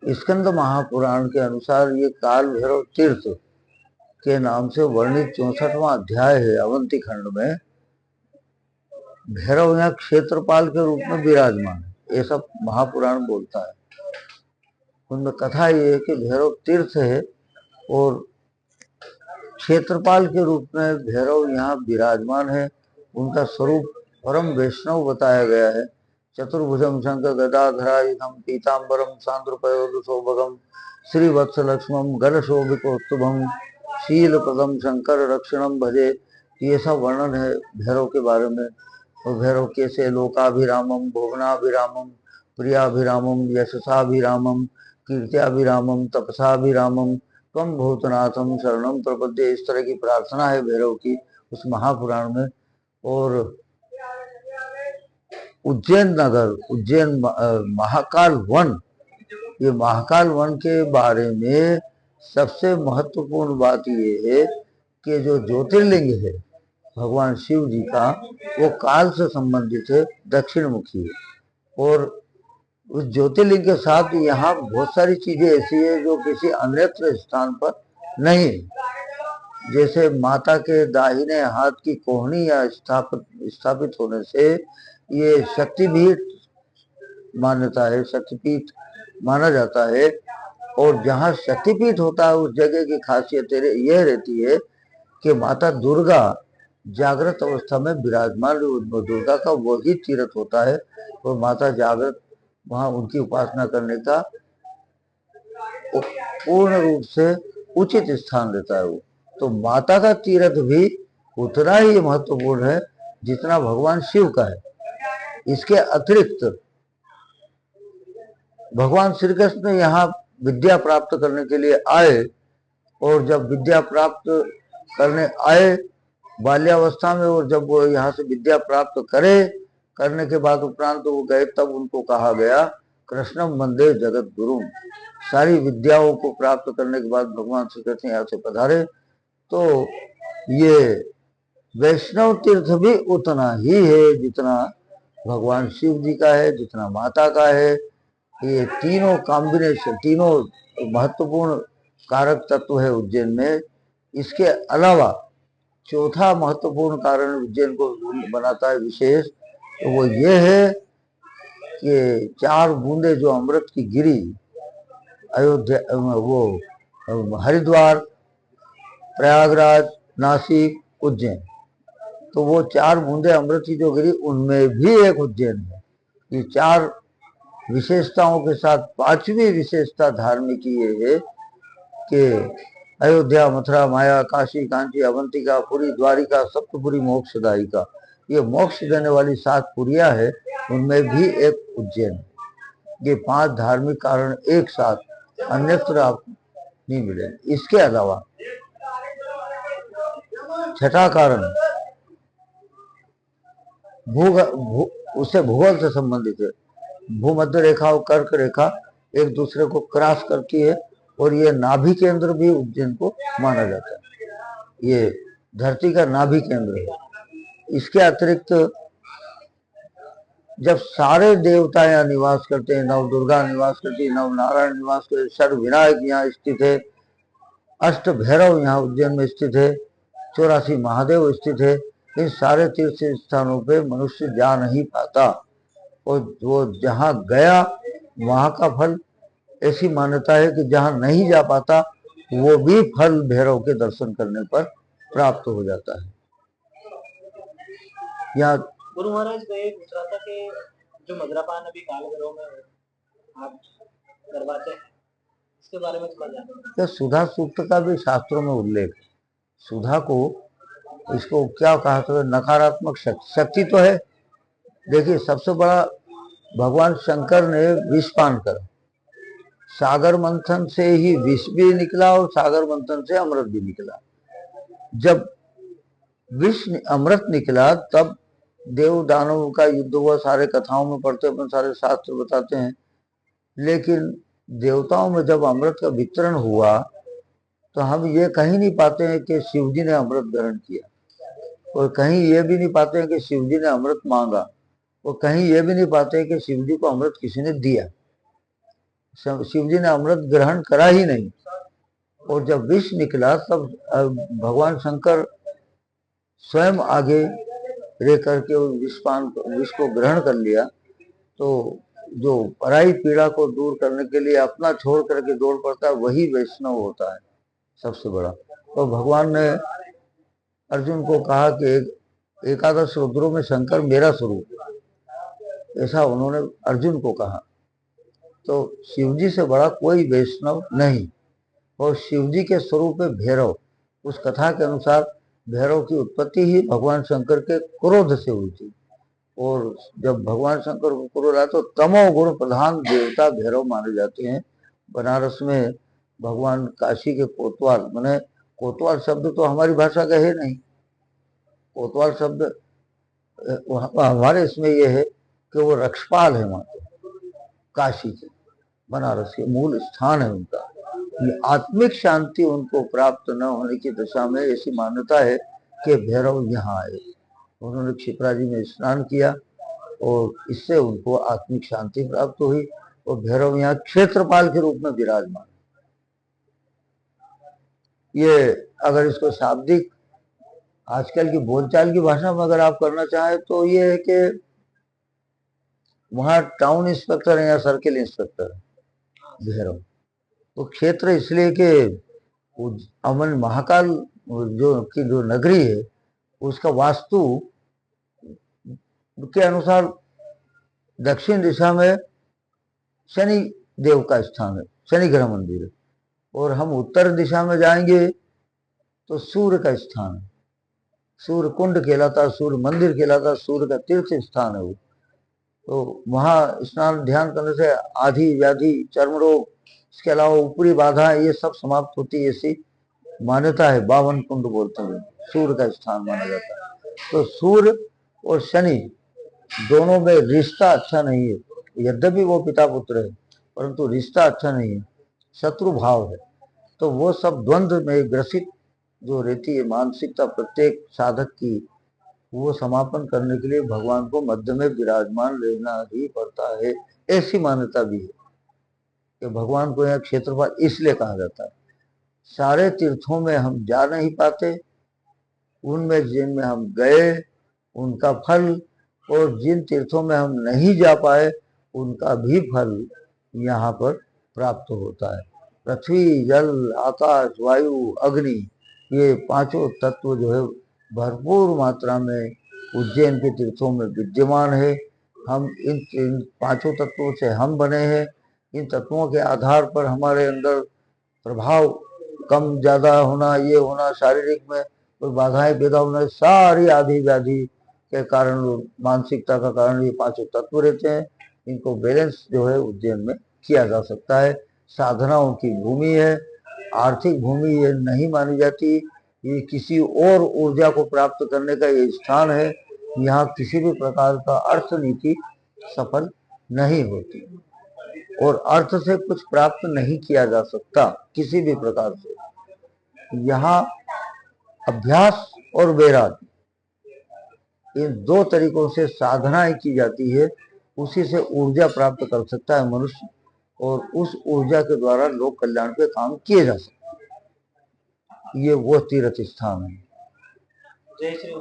स्कंद महापुराण के अनुसार ये काल भैरव तीर्थ के नाम से वर्णित 64वां अध्याय है अवंती खंड में। भैरव यहाँ क्षेत्रपाल के रूप में विराजमान है, ऐसा महापुराण बोलता है। उनमें कथा ये है कि भैरव तीर्थ है और क्षेत्रपाल के रूप में भैरव यहाँ विराजमान है। उनका स्वरूप परम वैष्णव बताया गया है। चतुर्भुजम शंकर गदाधरायुधम पीताम्बरम सांद्रपयोधुशोभगम श्रीवत्सलक्ष्मम गणशोभिकोत्तुभम शीलप्रदम शंकर रक्षणम भजे। ये सब वर्णन है भैरव के बारे में। और भैरव कैसे लोकाभिरामम भुवनाभिरामम प्रियाभिरामम यशसाभिरामम कीर्त्याभिरामम तपसाभिरामम त्वं भूतनाथम शरणम प्रपद्ये। इस तरह की प्रार्थना है भैरव की उस महापुराण में। और उज्जैन नगर, उज्जैन महाकाल वन, ये महाकाल वन के बारे में सबसे महत्वपूर्ण बात ये है कि जो ज्योतिर्लिंग है भगवान शिव जी का, वो काल से संबंधित है, दक्षिण मुखी है। और उस ज्योतिर्लिंग के साथ यहाँ बहुत सारी चीजें ऐसी है जो किसी अन्यत्र स्थान पर नहीं। जैसे माता के दाहिने हाथ की कोहनी या स्थापित होने से ये शक्तिपीठ मान्यता है, शक्तिपीठ माना जाता है। और जहाँ शक्तिपीठ होता है उस जगह की खासियत यह रहती है कि माता दुर्गा जागृत अवस्था में विराजमान, दुर्गा का वही तीर्थ होता है और माता जागृत वहाँ उनकी उपासना करने का पूर्ण रूप से उचित स्थान रहता है वो। तो माता का तीर्थ भी उतना ही महत्वपूर्ण है जितना भगवान शिव का है। इसके अतिरिक्त भगवान श्री कृष्ण यहाँ विद्या प्राप्त करने के लिए आए और जब विद्या प्राप्त करने आए बाल्यावस्था में, और जब वो यहाँ से विद्या प्राप्त करने के बाद उपरांत वो गए, तब उनको कहा गया कृष्णम वंदे जगत गुरु। सारी विद्याओं को प्राप्त करने के बाद भगवान श्री कृष्ण यहाँ से पधारे। तो ये वैष्णव तीर्थ भी उतना ही है जितना भगवान शिव जी का है, जितना माता का है। ये तीनों कॉम्बिनेशन, तीनों महत्वपूर्ण कारक तत्व है उज्जैन में। इसके अलावा चौथा महत्वपूर्ण कारण उज्जैन को बनाता है विशेष, तो वो ये है कि 4 बूंदे जो अमृत की गिरी अयोध्या, वो हरिद्वार, प्रयागराज, नासिक, उज्जैन, तो वो 4 बूंदे अमृत की जो गिरी उनमें भी एक उज्जैन है। ये 4 विशेषताओं के साथ 5वीं विशेषता धार्मिक ये है कि अयोध्या, मथुरा, माया, काशी, कांची, अवंतिका, पुरी, द्वारिका, सप्तपुरी, मोक्षदायिका, ये मोक्ष देने वाली 7 पुरिया है, उनमें भी एक उज्जैन। ये 5 धार्मिक कारण एक साथ अन्यत्र आप नहीं मिले। इसके अलावा छठा कारण उससे भूगोल से संबंधित है। भूमध्य रेखा और कर्क रेखा एक दूसरे को क्रॉस करती है और ये नाभि केंद्र भी उज्जैन को माना जाता है। ये धरती का नाभि केंद्र है। इसके अतिरिक्त जब सारे देवता यहाँ निवास करते हैं, नव दुर्गा निवास करती है, नव नारायण निवास करते, षड विनायक यहाँ स्थित है, अष्ट भैरव यहाँ उज्जैन में स्थित है, 84 महादेव स्थित है। इन सारे तीर्थ स्थानों पे मनुष्य जा नहीं पाता और वो जहाँ गया वहाँ का फल, ऐसी मान्यता है कि जहाँ नहीं जा पाता वो भी फल भैरव के दर्शन करने पर प्राप्त हो जाता है। यहाँ गुरु महाराज मैं पूछ रहा था कि जो मदरापान अभी काल भैरव में आप करवाते हैं, इसके बारे में थोड़ा जानना। सुधा सूक्त का भी शास्त्रों में उल्लेख, सुधा को इसको क्या कहा था, नकारात्मक शक्ति तो है। देखिए सबसे बड़ा भगवान शंकर ने विष पान करा, सागर मंथन से ही विष भी निकला और सागर मंथन से अमृत भी निकला। जब विष अमृत निकला तब देव दानव का युद्ध हुआ, सारे कथाओं में पढ़ते हैं, सारे शास्त्र बताते हैं। लेकिन देवताओं में जब अमृत का वितरण हुआ तो हम ये कहीं नहीं पाते हैं कि शिव जी ने अमृत ग्रहण किया, और कहीं ये भी नहीं पाते हैं कि शिव जी ने अमृत मांगा, और कहीं ये भी नहीं पाते हैं कि शिव जी को अमृत किसी ने दिया। शिव जी ने अमृत ग्रहण करा ही नहीं, और जब विष निकला तब भगवान शंकर स्वयं आगे रह करके विष को ग्रहण कर लिया। तो जो पराई पीड़ा को दूर करने के लिए अपना छोड़ करके दौड़ पड़ता है, वही वैष्णव होता है सबसे बड़ा। तो भगवान ने अर्जुन को कहा कि एकादश रुद्रों में शंकर मेरा स्वरूप, ऐसा उन्होंने अर्जुन को कहा। तो शिवजी से बड़ा कोई वैष्णव नहीं, और शिवजी के स्वरूप में भैरव। उस कथा के अनुसार भैरव की उत्पत्ति ही भगवान शंकर के क्रोध से हुई थी, और जब भगवान शंकर को क्रोध आया तो तमोगुण प्रधान देवता भैरव माने जाते हैं। बनारस में भगवान काशी के कोतवाल, माने कोतवाल शब्द तो हमारी भाषा का है नहीं, कोतवाल शब्द हमारे इसमें यह है कि वो रक्षपाल है वहाँ काशी के, बनारस के मूल स्थान है उनका। ये आत्मिक शांति उनको प्राप्त न होने की दशा में ऐसी मान्यता है कि भैरव यहाँ आए। उन्होंने क्षिप्रा जी में स्नान किया और इससे उनको आत्मिक शांति प्राप्त हुई, और भैरव यहाँ क्षेत्रपाल के रूप में विराजमान। ये अगर इसको शाब्दिक आजकल की बोलचाल की भाषा में अगर आप करना चाहें तो ये है कि वहाँ टाउन इंस्पेक्टर है या सर्किल इंस्पेक्टर है भैरव। तो क्षेत्र इसलिए कि अमन महाकाल जो नगरी है उसका वास्तु के अनुसार दक्षिण दिशा में शनि देव का स्थान है, शनि ग्रह मंदिर है, और हम उत्तर दिशा में जाएंगे तो सूर्य का स्थान है, सूर्य कुंड कहलाता, सूर्य मंदिर कहलाता, सूर्य का तीर्थ स्थान है वो। तो वहाँ स्नान ध्यान करने से आधी व्याधि, चर्म रोग, इसके अलावा ऊपरी बाधा ये सब समाप्त होती है, ऐसी मान्यता है। 52 कुंड बोलते हैं, सूर्य का स्थान माना जाता है। तो सूर्य और शनि दोनों में रिश्ता अच्छा नहीं है, यद्यपि वो पिता पुत्र है परंतु रिश्ता अच्छा नहीं है, शत्रु भाव है। तो वो सब द्वंद्व में ग्रसित जो रहती है मानसिकता प्रत्येक साधक की, वो समापन करने के लिए भगवान को मध्य में विराजमान लेना ही पड़ता है। ऐसी मान्यता भी है कि भगवान को यह क्षेत्रपाल इसलिए कहा जाता है। सारे तीर्थों में हम जा नहीं पाते, उनमें जिनमें हम गए उनका फल, और जिन तीर्थों में हम नहीं जा पाए उनका भी फल यहाँ पर प्राप्त होता है। पृथ्वी, जल, आकाश, वायु, अग्नि, ये पांचों तत्व जो है भरपूर मात्रा में उज्जैन के तीर्थों में विद्यमान है। हम इन पांचों तत्वों से हम बने हैं। इन तत्वों के आधार पर हमारे अंदर प्रभाव कम ज्यादा होना, ये होना, शारीरिक में कोई बाधाएं पैदा होना, सारी आदि व्याधि के कारण, मानसिकता का कारण ये पांचों तत्व रहते हैं। इनको बैलेंस जो है उज्जैन में किया जा सकता है। साधनाओं की भूमि है, आर्थिक भूमि ये नहीं मानी जाती, ये किसी और ऊर्जा को प्राप्त करने का ये स्थान है। यहाँ किसी भी प्रकार का अर्थ नीति सफल नहीं होती, और अर्थ से कुछ प्राप्त नहीं किया जा सकता किसी भी प्रकार से। यहाँ अभ्यास और वैराग्य, इन दो तरीकों से साधनाएं की जाती है, उसी से ऊर्जा प्राप्त कर सकता है मनुष्य, और उस ऊर्जा के द्वारा लोक कल्याण के काम किए जा सकते हैं। ये वो तीर्थ स्थान है। जय श्री